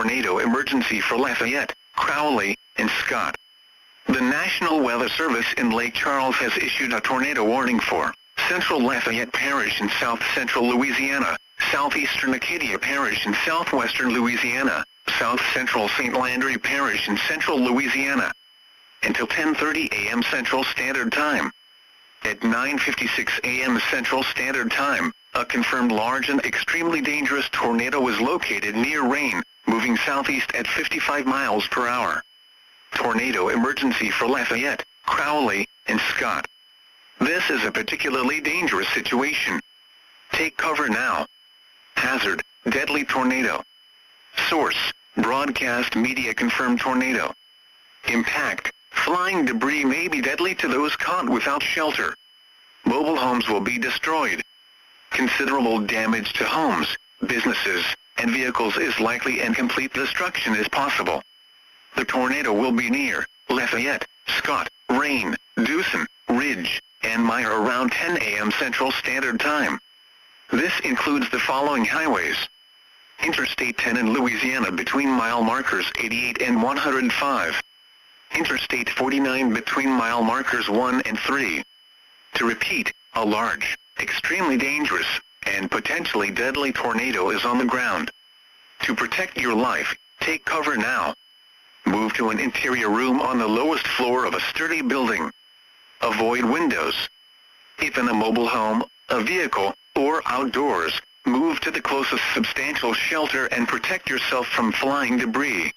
tornado emergency for Lafayette, Crowley, and Scott. The National Weather Service in Lake Charles has issued a tornado warning for Central Lafayette Parish in south-central Louisiana, southeastern Acadia Parish in southwestern Louisiana, south-central St. Landry Parish in central Louisiana, until 10:30 a.m. Central Standard Time. At 9:56 a.m. Central Standard Time, a confirmed large and extremely dangerous tornado was located near Rain, moving southeast at 55 miles per hour. Tornado emergency for Lafayette, Crowley, and Scott. This is a particularly dangerous situation. Take cover now. Hazard, deadly tornado. Source, broadcast media confirmed tornado. Impact, flying debris may be deadly to those caught without shelter. Mobile homes will be destroyed. Considerable damage to homes, businesses, and vehicles is likely and complete destruction is possible. The tornado will be near Lafayette, Scott, Rain, Dewson, Ridge, and Meyer around 10 a.m. Central Standard Time. This includes the following highways. Interstate 10 in Louisiana between mile markers 88 and 105. Interstate 49 between mile markers 1 and 3. To repeat, a large, extremely dangerous, and potentially deadly tornado is on the ground. To protect your life, take cover now. Move to an interior room on the lowest floor of a sturdy building. Avoid windows. If in a mobile home, a vehicle, or outdoors, move to the closest substantial shelter and protect yourself from flying debris.